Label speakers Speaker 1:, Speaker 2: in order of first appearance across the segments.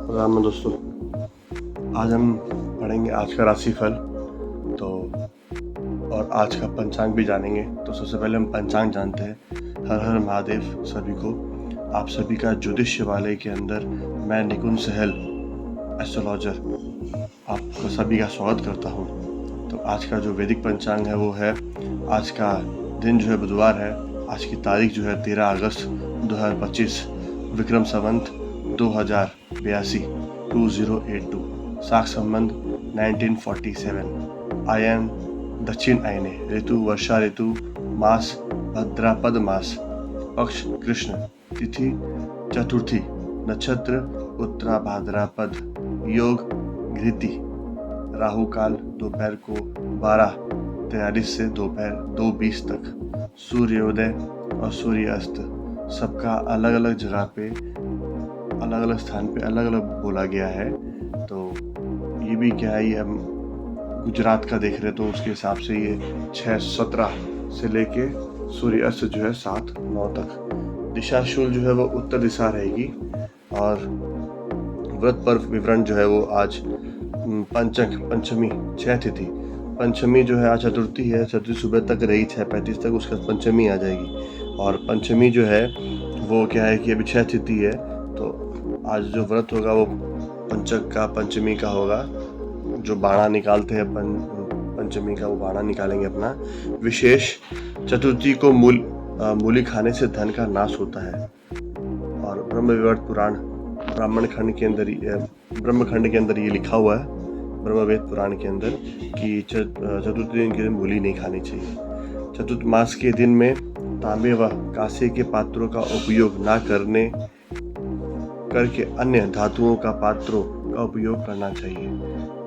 Speaker 1: राम दोस्तों, आज हम पढ़ेंगे आज का राशिफल तो और आज का पंचांग भी जानेंगे। तो सबसे पहले हम पंचांग जानते हैं। हर हर महादेव सभी को। आप सभी का ज्योतिष्य वाले के अंदर मैं निकुंज सहल एस्ट्रोलॉजर आपको सभी का स्वागत करता हूँ। तो आज का जो वैदिक पंचांग है वो है, आज का दिन जो है बुधवार है। आज की तारीख जो है 13 अगस्त 2025 विक्रम संवत 2082 साख संबंध 1947। आयन दक्षिण आयने, ऋतु वर्षा ऋतु, मास भद्रापद मास, पक्ष कृष्ण, तिथि चतुर्थी, नक्षत्र उत्तरा भाद्रापद, योग घृति, राहु काल दोपहर को 12:43 से दोपहर 2:20 तक, सूर्योदय और सूर्यास्त सबका अलग अलग जगह पे अलग अलग स्थान पे अलग अलग बोला गया है। तो ये भी क्या है, ये हम गुजरात का देख रहे तो उसके हिसाब से ये 6:17 से लेके सूर्यास्त जो है 7:09 तक। दिशाशूल जो है वो उत्तर दिशा रहेगी। और व्रत पर्व विवरण जो है वो आज पंचमी 6 तिथि, पंचमी जो है आज चतुर्थी है। चतुर्थी सुबह तक रही 6:35 तक, उसके बाद पंचमी आ जाएगी। और पंचमी जो है वो क्या है कि अभी 6 तिथि है, तो आज जो व्रत होगा वो पंचक का पंचमी का होगा। जो बाणा निकालते हैं पंचमी का, वो बाणा निकालेंगे अपना। विशेष ये को मूली खाने से धन का नाश होता है। और ब्रह्मविवर्त पुराण ब्रह्मखंड के अंदर ये लिखा हुआ है, ब्रह्मवेद पुराण के अंदर, कि चतुर्थी दिन के दिन मूली नहीं खानी चाहिए। चतुर्थ मास के दिन में तांबे व कांसे के पात्रों का उपयोग ना करके अन्य धातुओं का पात्रों का उपयोग करना चाहिए,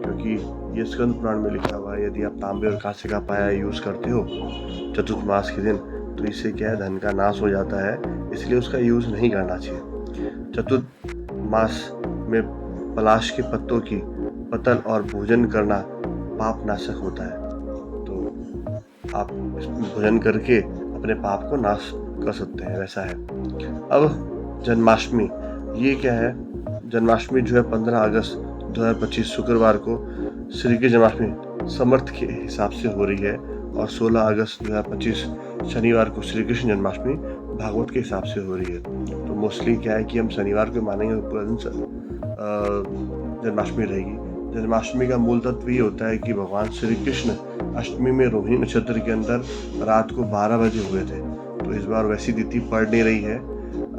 Speaker 1: क्योंकि ये स्कंद पुराण में लिखा हुआ है। यदि आप तांबे और कांसे का पाया यूज करते हो चतुर्थ मास के दिन, तो इससे क्या है, धन का नाश हो जाता है, इसलिए उसका यूज नहीं करना चाहिए। चतुर्थ मास में पलाश के पत्तों की पतल और भोजन करना पाप नाशक होता है। तो आप भोजन करके अपने पाप को नाश कर सकते हैं, वैसा है। अब जन्माष्टमी, ये क्या है, जन्माष्टमी जो है 15 अगस्त 2025 शुक्रवार को श्री की जन्माष्टमी समर्थ के हिसाब से हो रही है। और 16 अगस्त 2025 शनिवार को श्री कृष्ण जन्माष्टमी भागवत के हिसाब से हो रही है। तो मोस्टली क्या है कि हम शनिवार को मानेंगे, पूरा दिन जन्माष्टमी रहेगी। जन्माष्टमी का मूल तत्व ये होता है कि भगवान श्री कृष्ण अष्टमी में रोहिणी नक्षत्र के अंदर रात को 12 बजे हुए थे। तो इस बार वैसी तिथि पड़ नहीं रही है,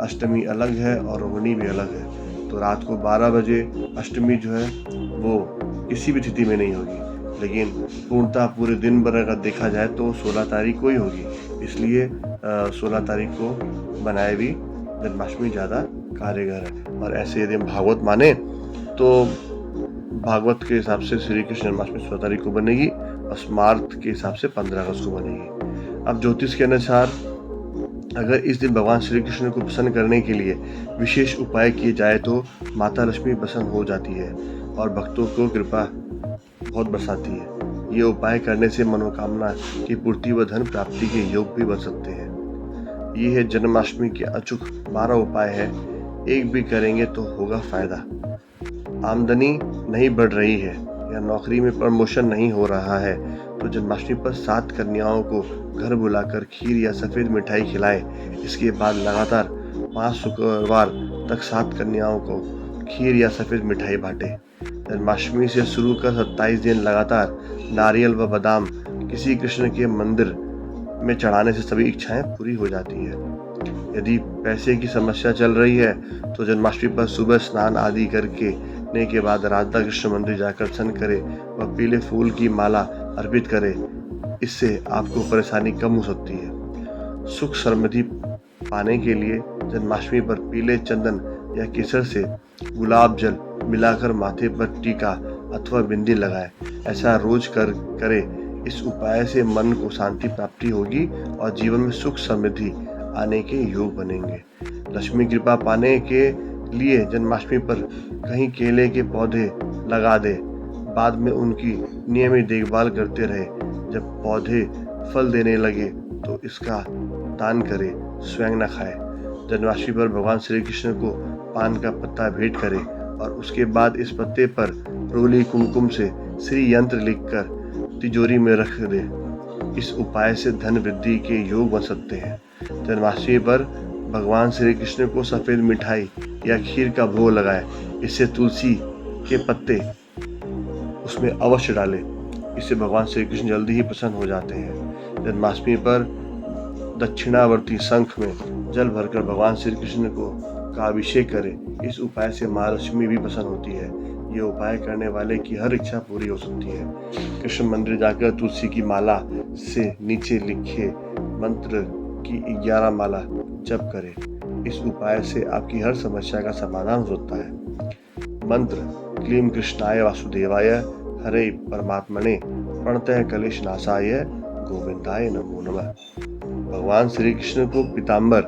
Speaker 1: अष्टमी अलग है और रोहिणी भी अलग है। तो रात को 12 बजे अष्टमी जो है वो किसी भी तिथि में नहीं होगी, लेकिन पूर्णतः पूरे दिन भर अगर देखा जाए तो 16 तारीख को ही होगी। इसलिए 16 तारीख को बनाए भी जन्माष्टमी ज़्यादा कार्यगर है। और ऐसे यदि हम भागवत माने तो भागवत के हिसाब से श्री कृष्ण जन्माष्टमी 16 तारीख को बनेगी और स्मार्त के हिसाब से 15 अगस्त को बनेगी। अब ज्योतिष के अनुसार अगर इस दिन भगवान श्री कृष्ण को प्रसन्न करने के लिए विशेष उपाय किए जाए तो माता लक्ष्मी प्रसन्न हो जाती है और भक्तों को कृपा बहुत बरसाती है। ये उपाय करने से मनोकामना की पूर्ति व धन प्राप्ति के योग भी बन सकते हैं। ये है जन्माष्टमी के अचूक 12 उपाय है, एक भी करेंगे तो होगा फायदा। आमदनी नहीं बढ़ रही है या नौकरी में प्रमोशन नहीं हो रहा है तो जन्माष्टमी पर 7 कन्याओं को घर बुलाकर खीर या सफ़ेद मिठाई खिलाएं। इसके बाद लगातार 5 शुक्रवार तक 7 कन्याओं को खीर या सफ़ेद मिठाई बांटें। जन्माष्टमी से शुरू कर 27 दिन लगातार नारियल व बादाम किसी कृष्ण के मंदिर में चढ़ाने से सभी इच्छाएं पूरी हो जाती है। यदि पैसे की समस्या चल रही है तो जन्माष्टमी पर सुबह स्नान आदि करके के बाद राधा कृष्ण मंदिर जाकर दर्शन करें व पीले फूल की माला अर्पित करें। इससे आपको परेशानी कम हो सकती है। सुख समृद्धि पाने के लिए जन्माष्टमी पर पीले चंदन या केसर से गुलाब जल मिलाकर माथे पर टीका अथवा बिंदी लगाएं। ऐसा रोज करें। इस उपाय से मन को शांति प्राप्ति होगी और जीवन में सुख समृद्धि आने के योग बनेंगे। लक्ष्मी कृपा पाने के लिए जन्माष्टमी पर कहीं केले के पौधे लगा दे, बाद में उनकी नियमित देखभाल करते रहे। जब पौधे फल देने लगे तो इसका दान करें, स्वयं न खाएं। जन्माष्टमी पर भगवान श्री कृष्ण को पान का पत्ता भेंट करें और उसके बाद इस पत्ते पर रोली कुमकुम से श्री यंत्र लिखकर तिजोरी में रख दे। इस उपाय से धन वृद्धि के योग बन सकते हैं। जन्माष्टमी पर भगवान श्री कृष्ण को सफ़ेद मिठाई या खीर का भोग लगाए। इससे तुलसी के पत्ते उसमें अवश्य डालें। इससे भगवान श्री कृष्ण जल्दी ही प्रसन्न हो जाते हैं। जन्माष्टमी पर दक्षिणावर्ती शंख में जल भरकर भगवान श्री कृष्ण का अभिषेक करें। इस उपाय से महालक्ष्मी भी प्रसन्न होती है। ये उपाय करने वाले की हर इच्छा पूरी हो सकती है। कृष्ण मंदिर जाकर तुलसी की माला से नीचे लिखे मंत्र की 11 माला जप करें। इस उपाय से आपकी हर समस्या का समाधान हो सकता है। मंत्र: क्लीं कृष्णाय वासुदेवाय हरे परमात्मने प्रणतः क्लेश नाशाय गोविंदाय नमो नमः। भगवान श्री कृष्ण को पीताम्बर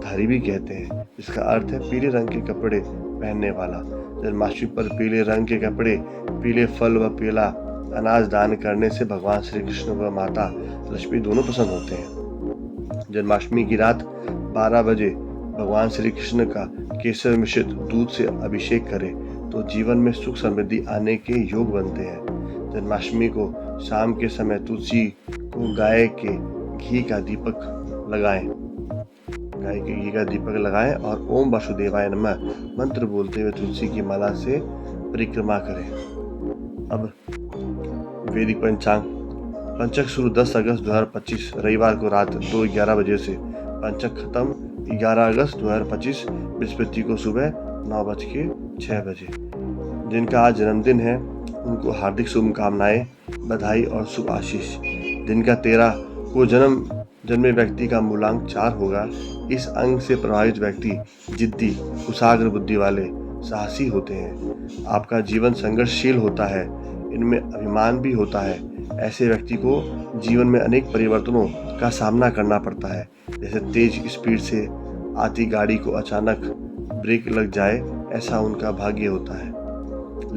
Speaker 1: धारी भी कहते हैं, जिसका अर्थ है पीले रंग के कपड़े पहनने वाला। जन्माष्टमी पर पीले रंग के कपड़े, पीले फल व पीला अनाज दान करने से भगवान श्री कृष्ण व माता लक्ष्मी दोनों प्रसन्न होते हैं। जन्माष्टमी की रात 12 बजे भगवान श्री कृष्ण का केसर मिश्रित दूध से अभिषेक करें तो जीवन में सुख समृद्धि आने के योग बनते हैं। जन्माष्टमी को शाम के समय तुलसी को गाय के घी का दीपक लगाएं और ओम वासुदेवाय नमः मंत्र बोलते हुए तुलसी की माला से परिक्रमा करें। अब वैदिक पंचक शुरू 10 अगस्त 2025 रविवार को रात 2:11 बजे से। पंचक खत्म 11 अगस्त 2025 बृहस्पति को सुबह 9:06 बजे। जिनका आज जन्मदिन है उनको हार्दिक शुभकामनाएं, बधाई और शुभ आशीष। दिन का 13 को जन्मे व्यक्ति का मूलांक 4 होगा। इस अंक से प्रभावित व्यक्ति जिद्दी, कुशाग्र बुद्धि वाले, साहसी होते हैं। आपका जीवन संघर्षशील होता है, इनमें अभिमान भी होता है। ऐसे व्यक्ति को जीवन में अनेक परिवर्तनों का सामना करना पड़ता है, जैसे तेज स्पीड से आती गाड़ी को अचानक ब्रेक लग जाए, ऐसा उनका भाग्य होता है।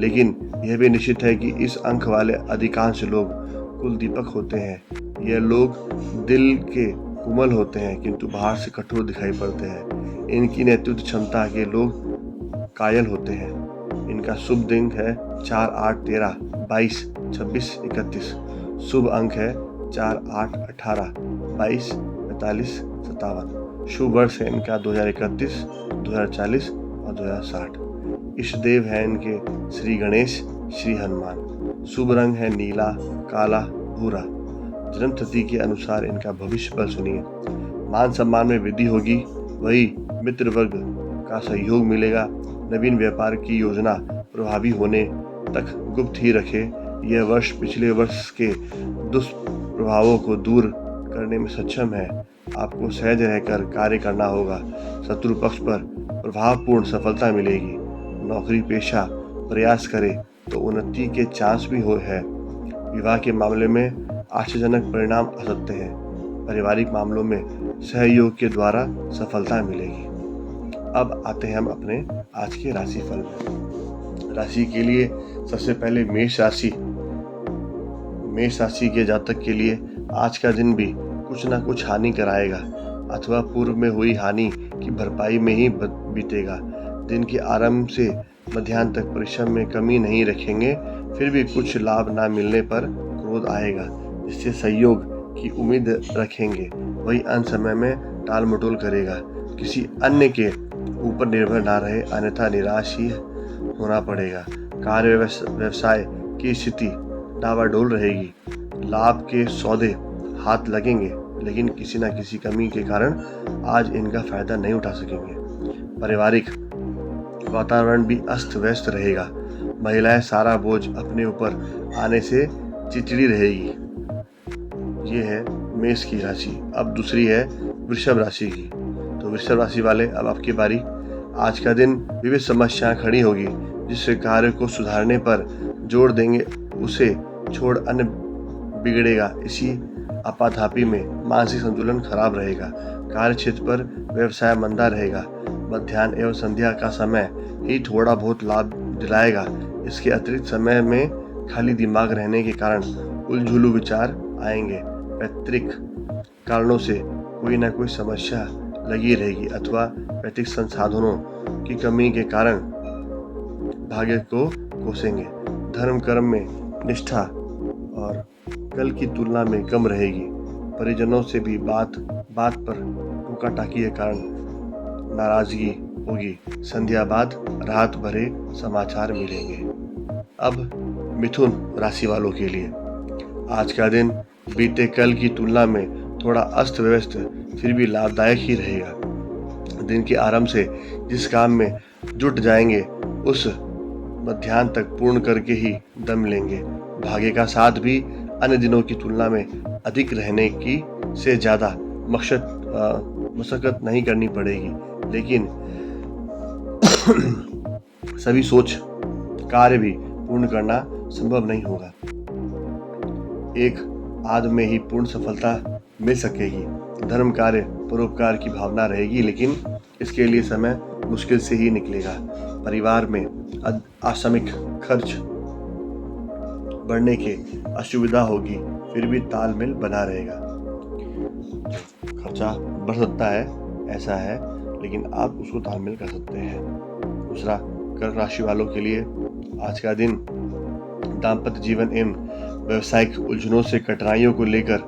Speaker 1: लेकिन यह भी निश्चित है कि इस अंक वाले अधिकांश लोग कुल दीपक होते हैं। यह लोग दिल के कोमल होते हैं किंतु बाहर से कठोर दिखाई पड़ते हैं। इनकी नेतृत्व क्षमता के लोग कायल होते हैं। इनका शुभ दिन है 4, 8, 13, 22, 26, 31। शुभ अंक है 4, 8, 18, 22, 45, 57। शुभ वर्ष है इनका 2031, 2040 और 2060। इष्ट देव है इनके श्री गणेश, श्री हनुमान। शुभ रंग है नीला, काला, भूरा। जन्म तिथि के अनुसार इनका भविष्य बल सुनिए। मान सम्मान में वृद्धि होगी, वही मित्र वर्ग का सहयोग मिलेगा। नवीन व्यापार की योजना प्रभावी होने तक गुप्त ही रखे। यह वर्ष पिछले वर्ष के दुष्प्रभावों को दूर करने में सक्षम है। आपको सहज रहकर कार्य करना होगा। शत्रु पक्ष पर प्रभावपूर्ण सफलता मिलेगी। नौकरी पेशा प्रयास करें तो उन्नति के चांस भी है। विवाह के मामले में आशाजनक परिणाम आ सकते हैं। पारिवारिक मामलों में सहयोग के द्वारा सफलता मिलेगी। अब आते हैं हम अपने आज के राशिफल में। राशि के लिए सबसे पहले मेष राशि के जातक के लिए आज का दिन भी कुछ ना कुछ हानि कराएगा अथवा पूर्व में हुई हानि की भरपाई में ही बीतेगा। दिन के आरंभ से मध्याह्न तक परिश्रम में कमी नहीं रखेंगे, फिर भी कुछ लाभ ना मिलने पर क्रोध आएगा, जिससे सहयोग की उम्मीद रखेंगे। वही अंत समय में टाल मटोल करेगा। किसी अन्य के ऊपर निर्भर ना रहे, अन्यथा निराश ही होना पड़ेगा। कार्य व्यवसाय की स्थिति डावाडोल रहेगी। लाभ के सौदे हाथ लगेंगे, लेकिन किसी न किसी कमी के कारण आज इनका फायदा नहीं उठा सकेंगे। पारिवारिक वातावरण भी अस्त व्यस्त रहेगा। महिलाएं सारा बोझ अपने ऊपर आने से चिड़चिड़ी रहेगी। ये है मेष की राशि। अब दूसरी है वृषभ राशि की। तो वृषभ राशि वाले, अब आपकी बारी। आज का दिन विविध समस्याएं खड़ी होगी। जिस कार्य को सुधारने पर जोर देंगे उसे छोड़ अन्य बिगड़ेगा। इसी आपाधापी में मानसिक संतुलन खराब रहेगा। कार्य क्षेत्र पर व्यवसाय मंदा रहेगा। मध्याह्न एवं संध्या का समय ही थोड़ा बहुत लाभ दिलाएगा। इसके अतिरिक्त समय में खाली दिमाग रहने के कारण उलझुलू विचार आएंगे। पैतृक कारणों से कोई ना कोई समस्या लगी रहेगी अथवा पैतृक संसाधनों की कमी के कारण भाग्य को कोसेंगे। धर्म कर्म में निष्ठा और कल की तुलना में कम रहेगी। परिजनों से भी बात बात पर टोका टाकी के कारण नाराजगी होगी। संध्या बाद राहत भरे समाचार मिलेंगे। अब मिथुन राशि वालों के लिए आज का दिन बीते कल की तुलना में थोड़ा अस्त व्यस्त फिर भी लाभदायक ही रहेगा। दिन के आरंभ से जिस काम में जुट जाएंगे उस मध्याह्न तक पूर्ण करके ही दम लेंगे। भाग्य का साथ भी अन्य दिनों की तुलना में अधिक रहने की से ज़्यादा मशक्कत नहीं करनी पड़ेगी, लेकिन सभी सोच कार्य भी पूर्ण करना संभव नहीं होगा। एक आध में ही पूर्ण सफलता मिल सकेगी। धर्म कार्य परोपकार की भावना रहेगी, लेकिन इसके लिए समय मुश्किल से ही निकलेगा। परिवार में आकस्मिक खर्च बढ़ने की असुविधा होगी, फिर भी तालमेल बना रहेगा। खर्चा बढ़ सकता है, ऐसा है, लेकिन आप उसको तालमेल कर सकते हैं। दूसरा, कर्क राशि वालों के लिए आज का दिन दाम्पत्य जीवन एवं व्यवसायिक उलझनों से कठिनाइयों को लेकर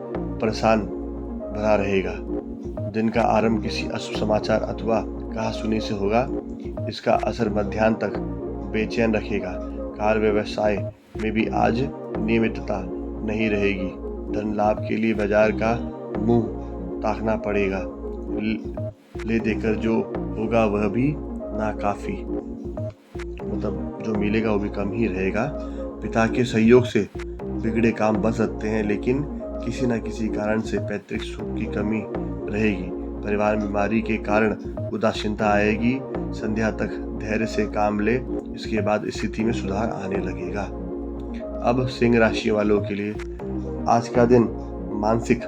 Speaker 1: परेशान भरा रहेगा। दिन का आरंभ किसी अशुभ समाचार अथवा कहासुनी से होगा। इसका असर मध्याह्न तक बेचैन रखेगा। कार्य व्यवसाय में भी आज नियमितता नहीं रहेगी। धन लाभ के लिए बाजार का मुंह ताकना पड़ेगा। ले देकर जो होगा वह भी नाकाफी, मतलब जो मिलेगा वो भी कम ही रहेगा। पिता के सहयोग से बिगड़े काम बन सकते हैं, लेकिन किसी न किसी कारण से पैतृक सुख की कमी रहेगी। परिवार में बीमारी के कारण उदासीनता आएगी। संध्या तक धैर्य से काम ले, इसके बाद स्थिति में सुधार आने लगेगा। अब सिंह राशि वालों के लिए आज का दिन मानसिक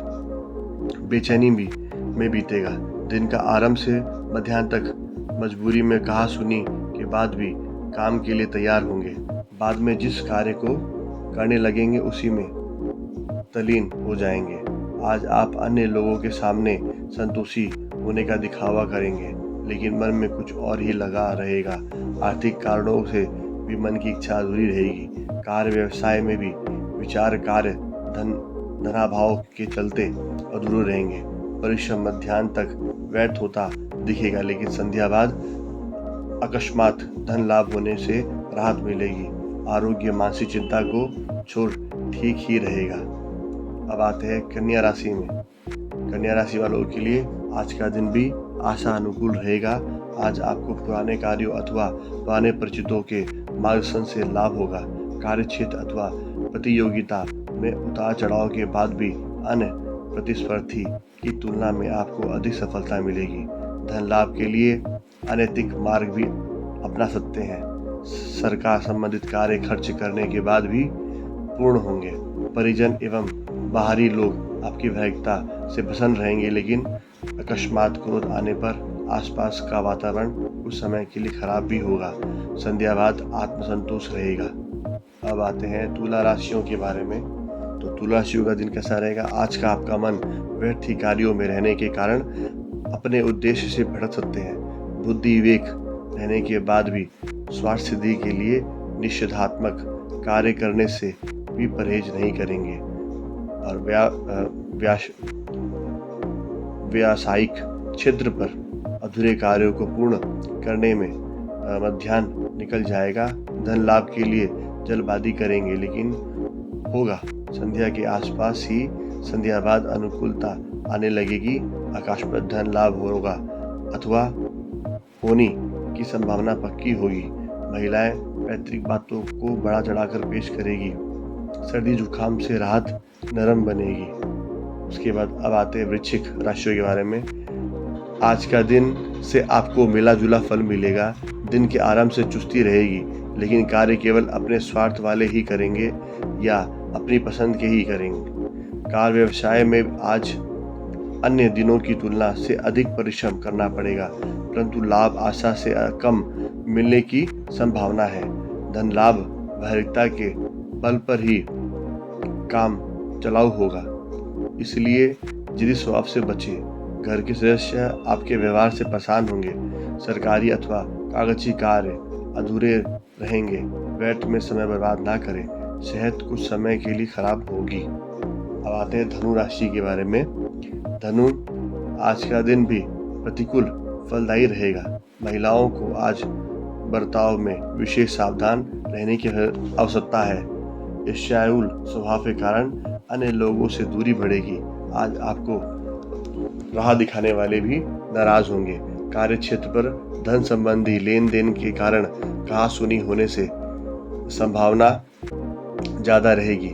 Speaker 1: बेचैनी में बीतेगा। दिन का आरंभ से मध्याह्न तक मजबूरी में कहासुनी के बाद भी काम के लिए तैयार होंगे। बाद में जिस कार्य को करने लगेंगे उसी में तल्लीन हो जाएंगे। आज आप अन्य लोगों के सामने संतोषी होने का दिखावा करेंगे, लेकिन मन में कुछ और ही लगा रहेगा। आर्थिक कारणों से भी मन की इच्छा अधूरी रहेगी। कार्य व्यवसाय में भी विचार कार्य धनाभाव के चलते अधूरे रहेंगे। परिश्रम मध्याह्न तक व्यर्थ होता दिखेगा, लेकिन संध्या बाद अकस्मात धन लाभ होने से राहत मिलेगी। आरोग्य मानसिक चिंता को छोड़ ठीक ही रहेगा। अब आते हैं कन्या राशि में। कन्या राशि वालों के लिए आज का दिन भी आशा अनुकूल रहेगा। आज आपको पुराने कार्यों अथवा पुराने परिचितों के मार्गदर्शन से लाभ होगा। कार्य क्षेत्र अथवा प्रतियोगिता में उतार चढ़ाव के बाद भी अन्य प्रतिस्पर्धी की तुलना में आपको अधिक सफलता मिलेगी। धन लाभ के लिए अनैतिक मार्ग भी अपना सकते हैं। सरकार संबंधित कार्य खर्च करने के बाद भी पूर्ण होंगे। परिजन एवं बाहरी लोग आपकी वैयक्तिकता से प्रसन्न रहेंगे, लेकिन अकस्मात क्रोध आने पर आसपास का वातावरण कुछ समय के लिए खराब भी होगा। संध्या बाद आत्मसंतोष रहेगा। अब आते हैं तुला राशियों के बारे में। तो तुला राशियों का दिन कैसा रहेगा? आज का आपका मन व्यर्थ कार्यों में रहने के कारण अपने उद्देश्य से भटक सकते हैं। बुद्धि विवेक रहने के बाद भी स्वार्थ सिद्धि के लिए निषेधात्मक कार्य करने से भी परहेज नहीं करेंगे। और व्यावसायिक क्षेत्र पर अधूरे कार्यों को पूर्ण करने में मध्याह्न निकल जाएगा। धन लाभ के लिए जल्दबाजी करेंगे, लेकिन होगा। संध्या के आसपास ही संध्या बाद अनुकूलता आने लगेगी। आकस्मिक धन लाभ होगा अथवा होने की संभावना पक्की होगी। महिलाएं पैतृक बातों को बढ़ा चढ़ाकर पेश करेगी। सर्दी जुकाम से राहत नरम बनेगी। उसके बाद अब आते हैं वृश्चिक राशियों के बारे में। आज का दिन से आपको मिला जुला फल मिलेगा। दिन के आराम से चुस्ती रहेगी, लेकिन कार्य केवल अपने स्वार्थ वाले ही करेंगे या अपनी पसंद के ही करेंगे। कार्य व्यवसाय में आज अन्य दिनों की तुलना से अधिक परिश्रम करना पड़ेगा, परंतु लाभ आशा से कम मिलने की संभावना है। धन लाभ वैयक्तिकता के बल पर ही काम चलाऊ होगा, इसलिए जिद्दी स्वभाव से बचें। घर के सदस्य आपके व्यवहार से परेशान होंगे। सरकारी अथवा कागजी कार्य अधूरे रहेंगे। व्यर्थ में समय बर्बाद ना करें। सेहत कुछ समय के लिए खराब होगी। अब आते हैं धनु राशि के बारे में। धनु, आज का दिन भी प्रतिकूल फलदायी रहेगा। महिलाओं को आज बर्ताव में विशेष सावधान रहने की आवश्यकता है। ईर्ष्यालु स्वभाव के कारण अन्य लोगों से दूरी बढ़ेगी। आज आपको राह दिखाने वाले भी नाराज होंगे। कार्य क्षेत्र पर धन संबंधी लेन देन के कारण कहासुनी होने से संभावना ज़्यादा रहेगी।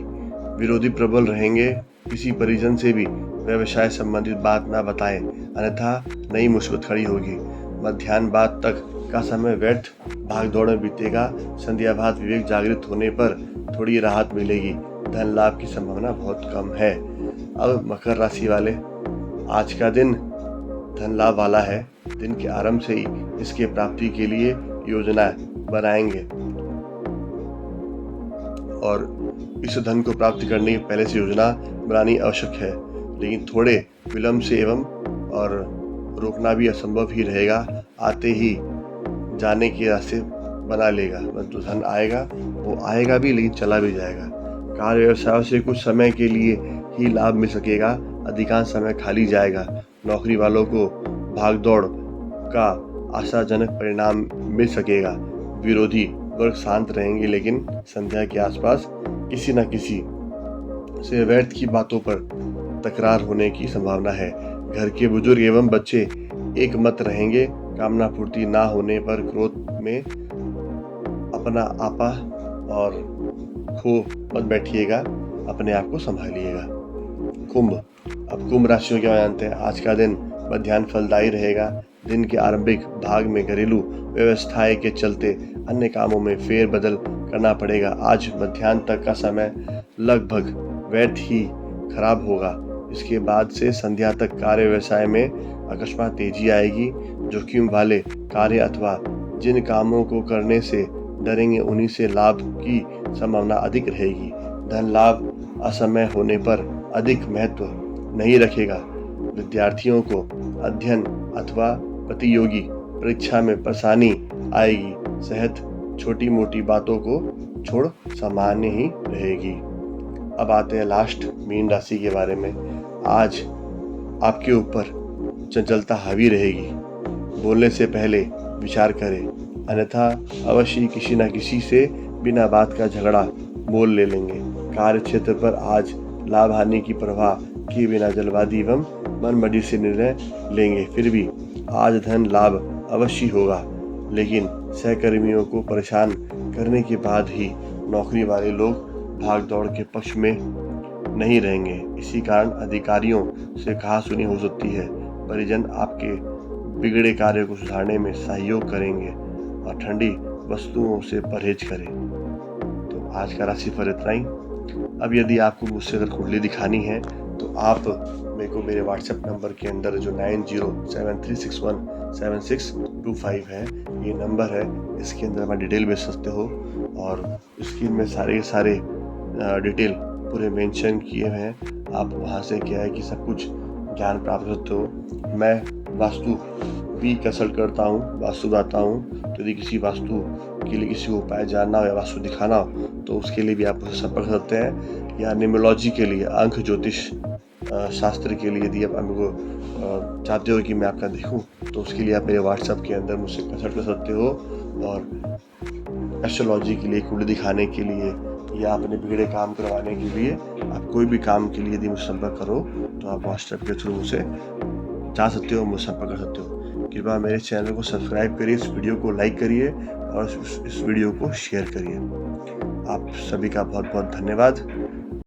Speaker 1: विरोधी प्रबल रहेंगे। किसी परिजन से भी व्यवसाय संबंधित बात ना बताएं, अन्यथा नई मुसीबत खड़ी होगी। मध्याह्न बाद तक का समय व्यर्थ भागदौड़ में बीतेगा। संध्या बाद विवेक जागृत होने पर थोड़ी राहत मिलेगी। धन लाभ की संभावना बहुत कम है। अब मकर राशि वाले, आज का दिन धन लाभ वाला है। दिन के आरंभ से ही इसके प्राप्ति के लिए योजना बनाएंगे और इस धन को प्राप्त करने की पहले से योजना बनानी आवश्यक है, लेकिन थोड़े विलंब से एवं और रोकना भी असंभव ही रहेगा। आते ही जाने के रास्ते बना लेगा। मतलब धन आएगा, वो आएगा भी, लेकिन चला भी जाएगा। कार्य व्यवसाय से कुछ समय के लिए ही लाभ मिल सकेगा, अधिकांश समय खाली जाएगा। नौकरी वालों को भागदौड़ का आशाजनक परिणाम मिल सकेगा। विरोधी वर्ग शांत रहेंगे, लेकिन संध्या के आसपास किसी न किसी से व्यर्थ की बातों पर तकरार होने की संभावना है। घर के बुजुर्ग एवं बच्चे एक मत रहेंगे। कामना पूर्ति ना होने पर क्रोध में अपना आपा और खो मत बैठिएगा, अपने आप को संभालिएगा। कुंभ, अब कुंभ राशि क्या जानते हैं। आज का दिन मध्याह्न फलदायी रहेगा। दिन के आरंभिक भाग में घरेलू व्यवस्थाएं के चलते अन्य कामों में फेर बदल करना पड़ेगा। आज मध्याह्न तक का समय लगभग व्यर्थ ही खराब होगा। इसके बाद से संध्या तक कार्य व्यवसाय में अकस्मात तेजी आएगी। जोखिम वाले कार्य अथवा जिन कामों को करने से डरेंगे, उन्हीं से लाभ की संभावना अधिक रहेगी। धन लाभ असमय होने पर अधिक महत्व नहीं रखेगा। विद्यार्थियों को अध्ययन अथवा प्रतियोगी परीक्षा में परेशानी आएगी। सेहत छोटी मोटी बातों को छोड़ सामान्य ही रहेगी। अब आते हैं लास्ट मीन राशि के बारे में। आज आपके ऊपर चंचलता हावी रहेगी। बोलने से पहले विचार करें, अन्यथा अवश्य किसी न किसी से बिना बात का झगड़ा मोल ले लेंगे। कार्य क्षेत्र पर आज लाभ हानि की परवाह किए बिना जल्दबाजी एवं मनमर्जी से निर्णय लेंगे। फिर भी आज धन लाभ अवश्य होगा, लेकिन सहकर्मियों को परेशान करने के बाद ही नौकरी वाले लोग भाग दौड़ के पक्ष में नहीं रहेंगे। इसी कारण अधिकारियों से कहासुनी हो सकती है। परिजन आपके बिगड़े कार्य को सुधारने में सहयोग करेंगे और ठंडी वस्तुओं से परहेज करें। तो आज का राशिफल इतना ही। अब यदि आपको मुझसे अगर कुंडली दिखानी है तो आप मेरे को मेरे व्हाट्सएप नंबर के अंदर जो 9073617625 है, ये नंबर है, इसके अंदर आप डिटेल भेज सकते हो और स्क्रीन में सारे डिटेल पूरे मेंशन किए हैं। आप वहाँ से क्या है कि सब कुछ ज्ञान प्राप्त करते हो। मैं वास्तु भी कंसल्ट करता हूँ, वास्तु बताता हूँ। तो यदि किसी वास्तु के लिए किसी उपाय जानना हो या वास्तु दिखाना हो तो उसके लिए भी आप मुझसे संपर्क कर सकते हैं। या न्यूमरोलॉजी के लिए, अंक ज्योतिष शास्त्र के लिए यदि आप हमको चाहते हो कि मैं आपका देखूं तो उसके लिए आप मेरे व्हाट्सएप के अंदर मुझसे कंसल्ट कर सकते हो। और एस्ट्रोलॉजी के लिए, कुंडली दिखाने के लिए या अपने बिगड़े काम करवाने के लिए, आप कोई भी काम के लिए यदि मुझसे संपर्क करो तो आप व्हाट्सएप के थ्रू मुझसे जा सकते हो, मुझसे संपर्क कर सकते हो। कृपया मेरे चैनल को सब्सक्राइब करिए, इस वीडियो को लाइक करिए और इस वीडियो को शेयर करिए। आप सभी का बहुत बहुत धन्यवाद।